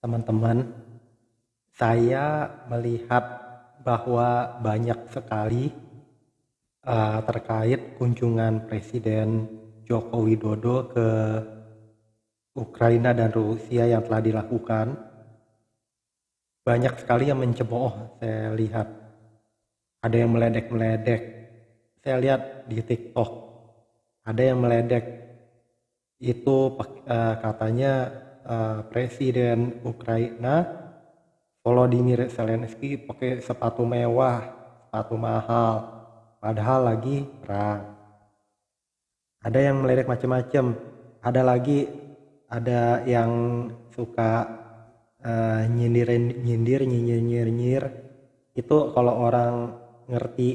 teman-teman, saya melihat bahwa banyak sekali terkait kunjungan Presiden Joko Widodo ke Ukraina dan Rusia yang telah dilakukan. Banyak sekali yang mencemooh, saya lihat. Ada yang meledek-meledek. Saya lihat di TikTok, ada yang meledek. Itu katanya Presiden Ukraina Volodymyr Zelensky pakai sepatu mewah, sepatu mahal, padahal lagi perang. Ada yang meledek macam-macam. Ada yang suka nyinyir. Itu kalau orang ngerti,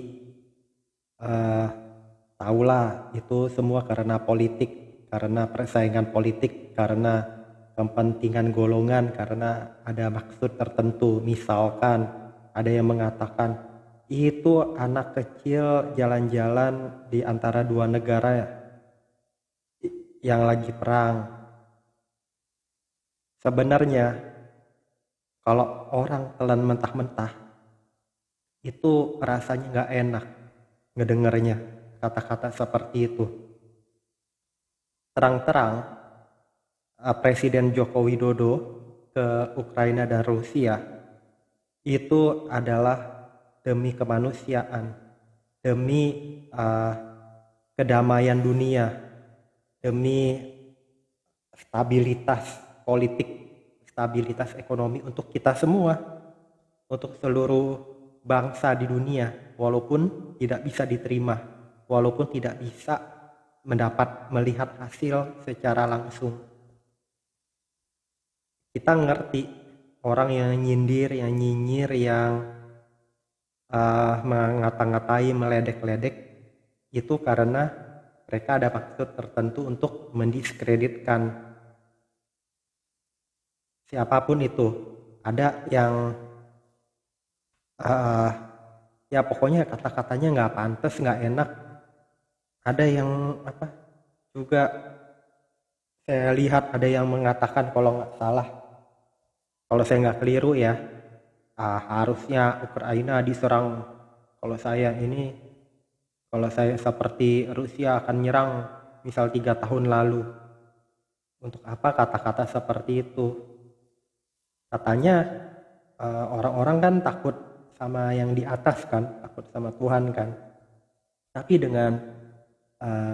tahulah itu semua karena politik, karena persaingan politik, karena kepentingan golongan, karena ada maksud tertentu. Misalkan ada yang mengatakan itu anak kecil jalan-jalan di antara dua negara yang lagi perang. Sebenarnya kalau orang telan mentah-mentah itu rasanya nggak enak ngedengernya kata-kata seperti itu. Terang-terang Presiden Joko Widodo ke Ukraina dan Rusia itu adalah demi kemanusiaan, demi kedamaian dunia, demi stabilitas politik, stabilitas ekonomi untuk kita semua, untuk seluruh bangsa di dunia, walaupun tidak bisa diterima, walaupun tidak bisa melihat hasil secara langsung. Kita ngerti orang yang nyindir, yang nyinyir, yang mengata-ngatai, meledek-ledek, itu karena mereka ada maksud tertentu untuk mendiskreditkan siapapun itu. Ada yang ya pokoknya kata-katanya nggak pantas, nggak enak. Ada yang juga saya lihat ada yang mengatakan kalau nggak salah, kalau saya nggak keliru ya, harusnya Ukraina diserang. Kalau saya seperti Rusia akan nyerang misal 3 tahun lalu. Untuk apa kata-kata seperti itu? Katanya orang-orang kan takut sama yang di atas kan, takut sama Tuhan kan. Tapi dengan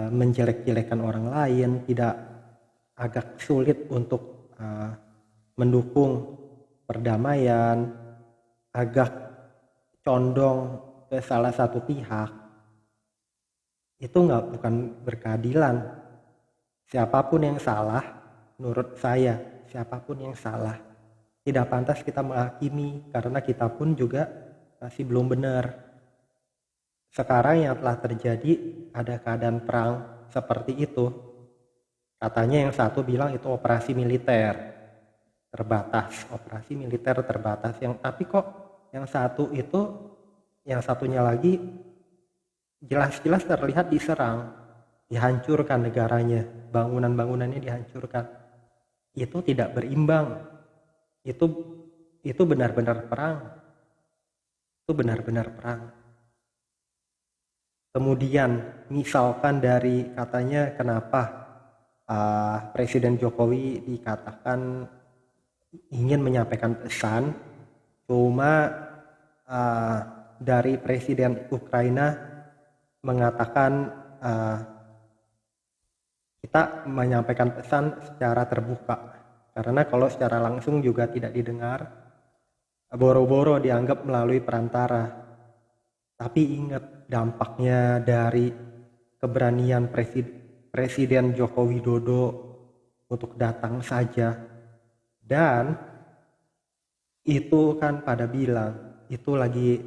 menjelek-jelekan orang lain, tidak agak sulit untuk mendukung perdamaian, agak condong ke salah satu pihak, itu bukan berkeadilan. Siapapun yang salah, menurut saya, siapapun yang salah, tidak pantas kita menghakimi, karena kita pun juga masih belum benar. Sekarang yang telah terjadi, ada keadaan perang seperti itu. Katanya yang satu bilang itu operasi militer terbatas, tapi kok yang satunya lagi jelas-jelas terlihat diserang, dihancurkan negaranya, bangunan-bangunannya dihancurkan. Itu tidak berimbang. Itu benar-benar perang. Kemudian misalkan dari katanya kenapa Presiden Jokowi dikatakan ingin menyampaikan pesan, cuma dari Presiden Ukraina mengatakan kita menyampaikan pesan secara terbuka, karena kalau secara langsung juga tidak didengar, boro-boro dianggap melalui perantara. Tapi ingat dampaknya dari keberanian Presiden Joko Widodo untuk datang saja. Dan itu kan pada bilang itu lagi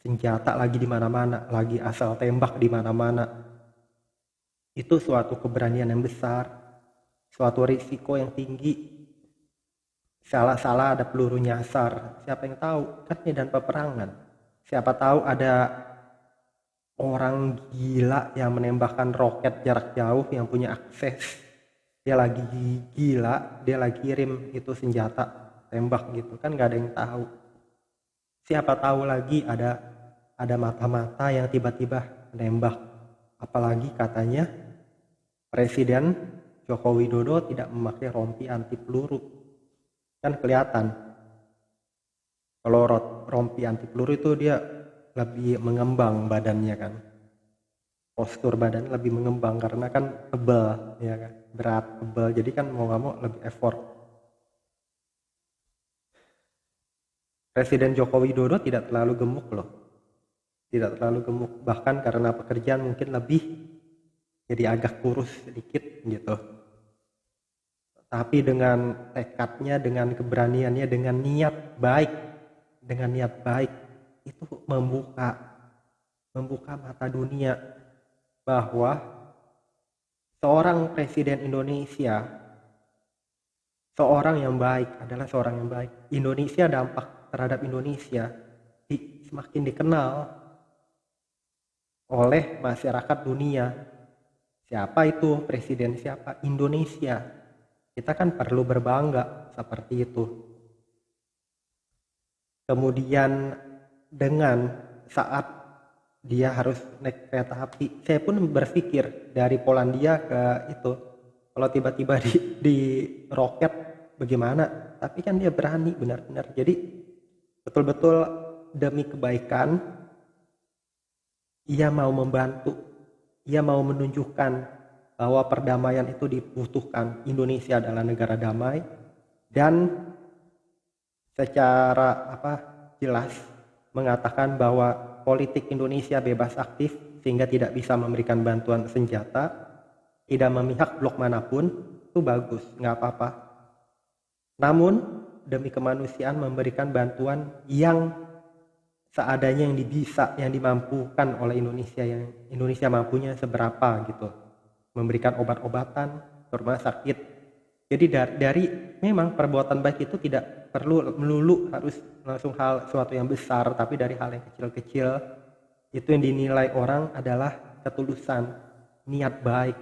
senjata lagi di mana-mana, lagi asal tembak di mana-mana. Itu suatu keberanian yang besar, suatu risiko yang tinggi. Salah-salah ada peluru nyasar, siapa yang tahu? Kan medan peperangan. Siapa tahu ada orang gila yang menembakkan roket jarak jauh yang punya akses. Dia lagi gila, dia lagi kirim itu senjata tembak gitu kan, nggak ada yang tahu. Siapa tahu lagi ada mata-mata yang tiba-tiba nembak. Apalagi katanya Presiden Joko Widodo tidak memakai rompi anti peluru. Kan kelihatan kalau rompi anti peluru itu dia lebih mengembang badannya kan. Postur badan lebih mengembang karena kan tebal ya kan, berat, tebal, jadi kan mau nggak mau lebih effort. Presiden Joko Widodo tidak terlalu gemuk loh, tidak terlalu gemuk, bahkan karena pekerjaan mungkin lebih jadi agak kurus sedikit gitu. Tapi dengan tekadnya, dengan keberaniannya, dengan niat baik itu membuka mata dunia bahwa seorang presiden Indonesia, seorang yang baik adalah seorang yang baik. Indonesia, dampak terhadap Indonesia semakin dikenal oleh masyarakat dunia. Siapa itu presiden, siapa? Indonesia. Kita kan perlu berbangga seperti itu. Kemudian dengan saat dia harus naik kereta api, saya pun berpikir dari Polandia ke itu, kalau tiba-tiba di roket bagaimana? Tapi kan dia berani benar-benar. Jadi betul-betul demi kebaikan, ia mau membantu, ia mau menunjukkan bahwa perdamaian itu dibutuhkan. Indonesia adalah negara damai dan secara jelas mengatakan bahwa politik Indonesia bebas aktif sehingga tidak bisa memberikan bantuan senjata, tidak memihak blok manapun, itu bagus, nggak apa-apa. Namun demi kemanusiaan memberikan bantuan yang seadanya, yang yang dimampukan oleh Indonesia, yang Indonesia mampunya seberapa gitu, memberikan obat-obatan ke rumah sakit. Jadi dari memang perbuatan baik itu tidak perlu melulu harus langsung suatu yang besar, tapi dari hal yang kecil-kecil itu yang dinilai orang adalah ketulusan, niat baik.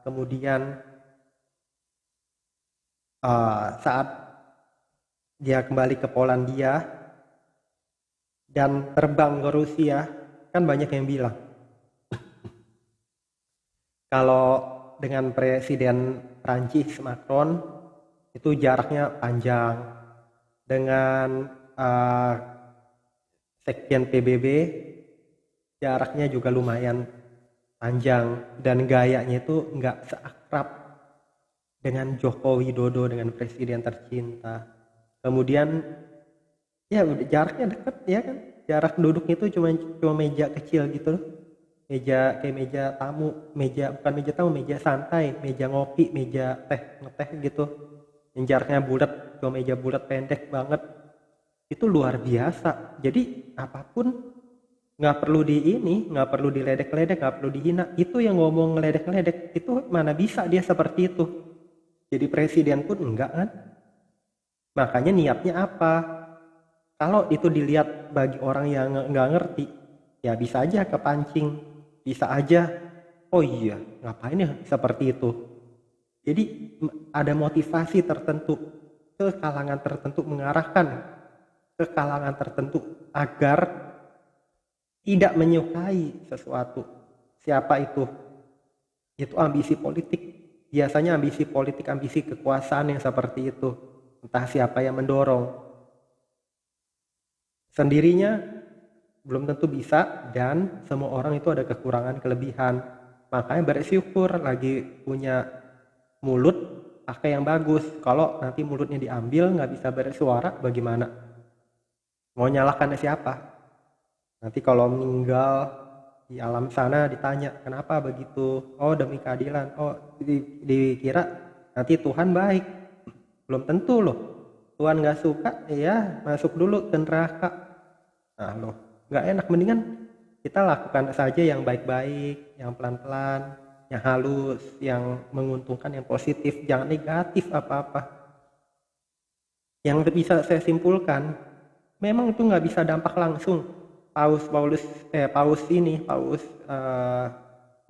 Kemudian saat dia kembali ke Polandia dan terbang ke Rusia, kan banyak yang bilang kalau dengan Presiden Prancis Macron itu jaraknya panjang, dengan Sekjen PBB jaraknya juga lumayan panjang, dan gayanya itu nggak seakrab dengan Joko Widodo, dengan presiden tercinta. Kemudian ya jaraknya dekat ya kan, jarak duduknya itu cuma meja kecil gitu loh. Kayak meja tamu, bukan meja tamu, meja santai, meja ngopi, meja ngeteh gitu. Yang jaraknya bulat, cuma meja bulat pendek banget. Itu luar biasa. Jadi apapun nggak perlu diledek-ledek, nggak perlu dihina. Itu yang ngomong ngeledek-ledek, itu mana bisa dia seperti itu. Jadi presiden pun enggak kan. Makanya niatnya apa? Kalau itu dilihat bagi orang yang nggak ngerti, ya bisa aja kepancing. Bisa aja, oh iya ngapain ya seperti itu. Jadi ada motivasi tertentu ke kalangan tertentu, mengarahkan ke kalangan tertentu agar tidak menyukai sesuatu. Siapa itu? Itu ambisi politik. Biasanya ambisi politik, ambisi kekuasaan yang seperti itu. Entah siapa yang mendorong. Sendirinya belum tentu bisa, dan semua orang itu ada kekurangan kelebihan. Makanya bersyukur lagi punya mulut, pakai yang bagus. Kalau nanti mulutnya diambil nggak bisa bersuara, bagaimana? Mau nyalahkan siapa? Nanti kalau meninggal di alam sana ditanya kenapa begitu? Oh demi keadilan. Oh dikira nanti Tuhan baik. Belum tentu loh. Tuhan nggak suka, ya masuk dulu ke neraka. Nah loh, nggak enak. Mendingan kita lakukan saja yang baik-baik, yang pelan-pelan, yang halus, yang menguntungkan, yang positif, jangan negatif apa-apa. Yang bisa saya simpulkan, memang itu nggak bisa dampak langsung. Paus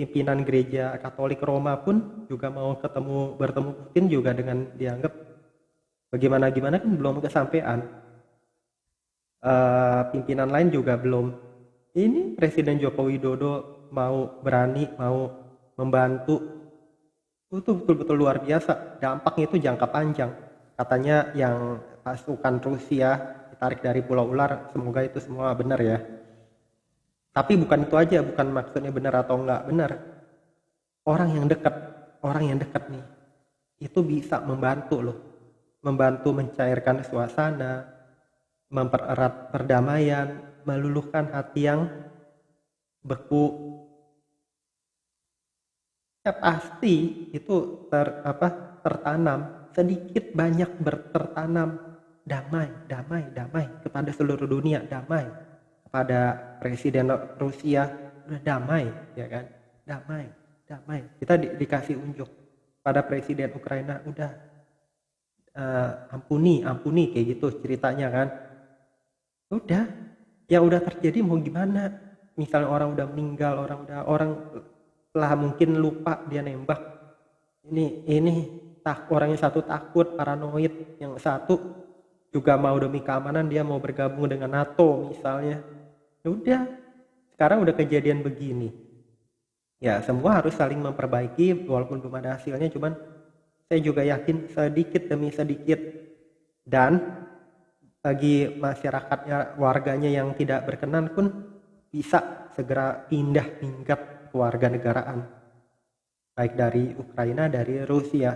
pimpinan gereja Katolik Roma pun juga mau bertemu Putin juga dengan dianggap bagaimana kan belum kesampaian. Pimpinan lain juga belum. Ini Presiden Joko Widodo mau membantu, itu betul-betul luar biasa. Dampaknya itu jangka panjang. Katanya yang pasukan Rusia ditarik dari Pulau Ular, semoga itu semua benar ya. Tapi bukan itu aja, bukan maksudnya benar atau enggak benar. Orang yang dekat nih, itu bisa membantu loh. Membantu mencairkan suasana, mempererat perdamaian, meluluhkan hati yang beku. Ya pasti itu tertanam, sedikit banyak tertanam damai kepada seluruh dunia, damai kepada Presiden Rusia, udah damai ya kan, damai. Kita dikasih unjuk pada Presiden Ukraina, udah ampuni kayak gitu ceritanya kan. Udah, yang udah terjadi mau gimana? Misalnya orang udah meninggal, orang lah mungkin lupa dia nembak. Ini orang yang satu takut, paranoid, yang satu juga mau demi keamanan dia mau bergabung dengan NATO misalnya. Udah, sekarang udah kejadian begini. Ya semua harus saling memperbaiki walaupun belum ada hasilnya, cuman saya juga yakin sedikit demi sedikit, dan bagi masyarakatnya, warganya yang tidak berkenan pun bisa segera pindah tingkat kewarganegaraan, baik dari Ukraina, dari Rusia.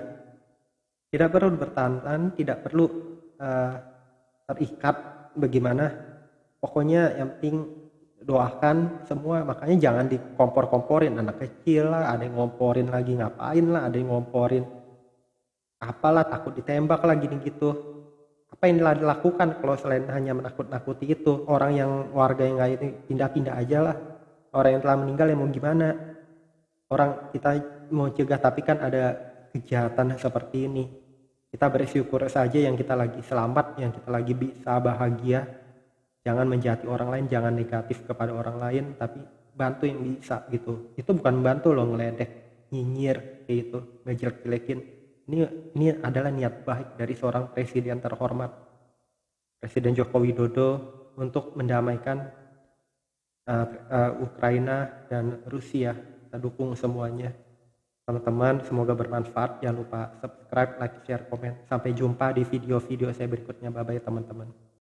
Tidak perlu bertahan, tidak perlu terikat bagaimana, pokoknya yang penting doakan semua. Makanya jangan dikompor-komporin, anak kecil lah ada yang ngomporin lagi ngapain lah, ada yang ngomporin apalah takut ditembak lah gini gitu. Apa yang dilakukan kalau selain hanya menakut-nakuti itu? Orang yang warga yang nggak ini pindah-pindah aja lah. Orang yang telah meninggal yang mau gimana? Orang kita mau cegah tapi kan ada kejahatan seperti ini. Kita bersyukur saja yang kita lagi selamat, yang kita lagi bisa bahagia. Jangan menjati orang lain, jangan negatif kepada orang lain, tapi bantu yang bisa gitu. Itu bukan bantu loh, ngeledek, nyinyir kayak gitu, ngejelek-jelekin. Ini adalah niat baik dari seorang presiden terhormat, Presiden Joko Widodo, untuk mendamaikan Ukraina dan Rusia. Kita dukung semuanya. Teman-teman, semoga bermanfaat. Jangan lupa subscribe, like, share, komen. Sampai jumpa di video-video saya berikutnya. Bye-bye teman-teman.